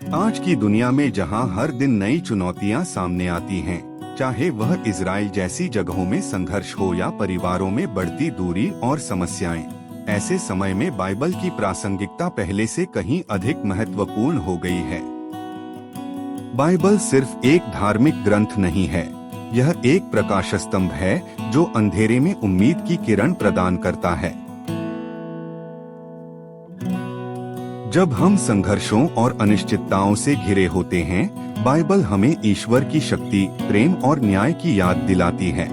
आज की दुनिया में जहां हर दिन नई चुनौतियां सामने आती हैं, चाहे वह इजराइल जैसी जगहों में संघर्ष हो या परिवारों में बढ़ती दूरी और समस्याएं, ऐसे समय में बाइबल की प्रासंगिकता पहले से कहीं अधिक महत्वपूर्ण हो गई है। बाइबल सिर्फ एक धार्मिक ग्रंथ नहीं है, यह एक प्रकाश स्तंभ है जो अंधेरे में उम्मीद की किरण प्रदान करता है। जब हम संघर्षों और अनिश्चितताओं से घिरे होते हैं, बाइबल हमें ईश्वर की शक्ति, प्रेम और न्याय की याद दिलाती है।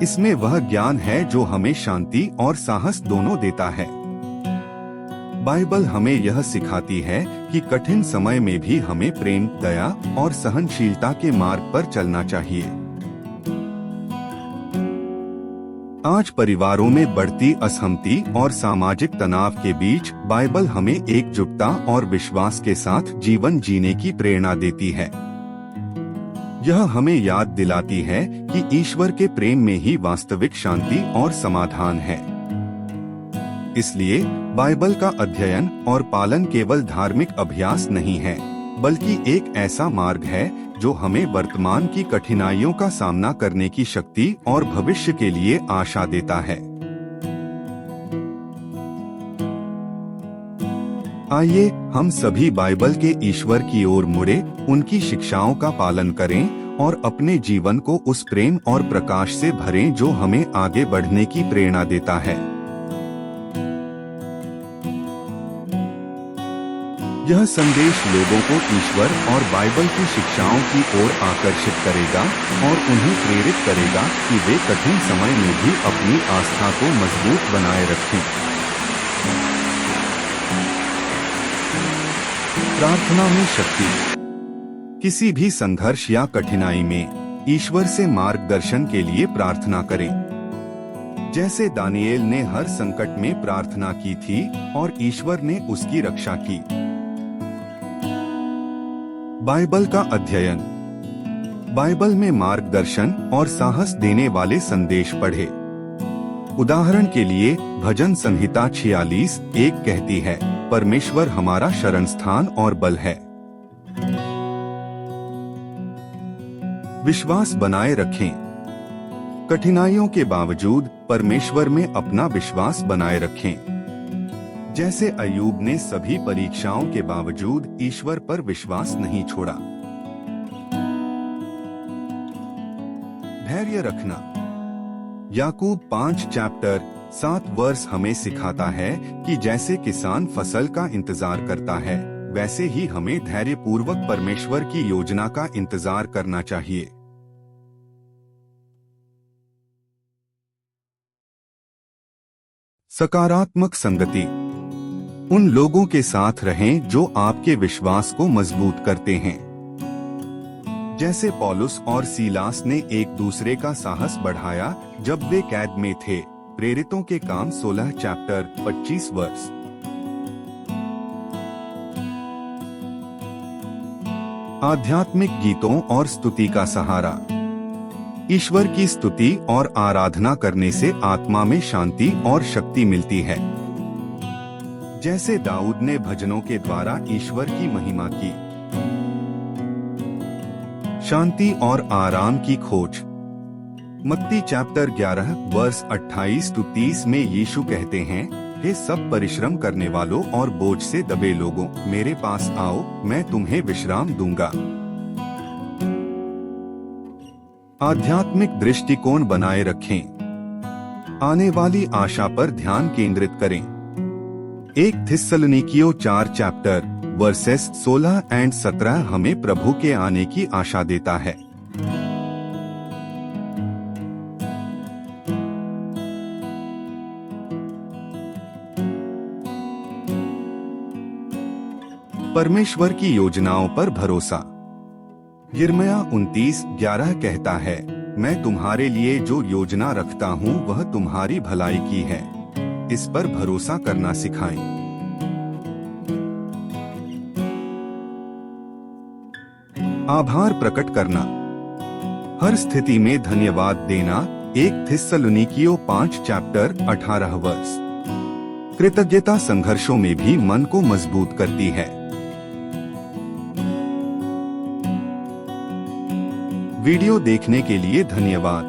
इसमें वह ज्ञान है जो हमें शांति और साहस दोनों देता है। बाइबल हमें यह सिखाती है कि कठिन समय में भी हमें प्रेम, दया और सहनशीलता के मार्ग पर चलना चाहिए। आज परिवारों में बढ़ती असहमति और सामाजिक तनाव के बीच बाइबल हमें एकजुटता और विश्वास के साथ जीवन जीने की प्रेरणा देती है। यह हमें याद दिलाती है कि ईश्वर के प्रेम में ही वास्तविक शांति और समाधान है। इसलिए बाइबल का अध्ययन और पालन केवल धार्मिक अभ्यास नहीं है, बल्कि एक ऐसा मार्ग है जो हमें वर्तमान की कठिनाइयों का सामना करने की शक्ति और भविष्य के लिए आशा देता है। आइए हम सभी बाइबल के ईश्वर की ओर मुड़े, उनकी शिक्षाओं का पालन करें और अपने जीवन को उस प्रेम और प्रकाश से भरें जो हमें आगे बढ़ने की प्रेरणा देता है। यह संदेश लोगों को ईश्वर और बाइबल की शिक्षाओं की ओर आकर्षित करेगा और उन्हें प्रेरित करेगा कि वे कठिन समय में भी अपनी आस्था को मजबूत बनाए रखें। प्रार्थना में शक्ति। किसी भी संघर्ष या कठिनाई में ईश्वर से मार्गदर्शन के लिए प्रार्थना करें। जैसे दानिएल ने हर संकट में प्रार्थना की थी और ईश्वर ने उसकी रक्षा की। बाइबल का अध्ययन। बाइबल में मार्गदर्शन और साहस देने वाले संदेश पढ़े। उदाहरण के लिए भजन संहिता 46:1 कहती है, परमेश्वर हमारा शरण स्थान और बल है। विश्वास बनाए रखें। कठिनाइयों के बावजूद परमेश्वर में अपना विश्वास बनाए रखें। जैसे अय्यूब ने सभी परीक्षाओं के बावजूद ईश्वर पर विश्वास नहीं छोड़ा। धैर्य रखना। याकूब 5:7 हमें सिखाता है कि जैसे किसान फसल का इंतजार करता है, वैसे ही हमें धैर्य पूर्वक परमेश्वर की योजना का इंतजार करना चाहिए। सकारात्मक संगति। उन लोगों के साथ रहें जो आपके विश्वास को मजबूत करते हैं। जैसे पौलुस और सीलास ने एक दूसरे का साहस बढ़ाया जब वे कैद में थे। प्रेरितों के काम 16:25। आध्यात्मिक गीतों और स्तुति का सहारा। ईश्वर की स्तुति और आराधना करने से आत्मा में शांति और शक्ति मिलती है। जैसे दाऊद ने भजनों के द्वारा ईश्वर की महिमा की। शांति और आराम की खोज। मत्ती 11:28-30 में यीशु कहते हैं, हे सब परिश्रम करने वालों और बोझ से दबे लोगों, मेरे पास आओ, मैं तुम्हें विश्राम दूंगा। आध्यात्मिक दृष्टिकोण बनाए रखें। आने वाली आशा पर ध्यान केंद्रित करें। 1 थिस्सलुनीकियों 4:16-17 हमें प्रभु के आने की आशा देता है। परमेश्वर की योजनाओं पर भरोसा। यिर्मयाह 29:11 कहता है, मैं तुम्हारे लिए जो योजना रखता हूँ वह तुम्हारी भलाई की है। इस पर भरोसा करना सिखाएं। आभार प्रकट करना। हर स्थिति में धन्यवाद देना। 1 थिस्सलुनीकियों 5:18। कृतज्ञता संघर्षों में भी मन को मजबूत करती है। वीडियो देखने के लिए धन्यवाद।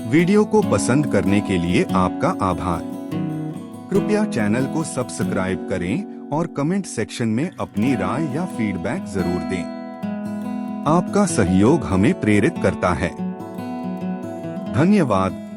वीडियो को पसंद करने के लिए आपका आभार। कृपया चैनल को सब्सक्राइब करें और कमेंट सेक्शन में अपनी राय या फीडबैक जरूर दें। आपका सहयोग हमें प्रेरित करता है। धन्यवाद।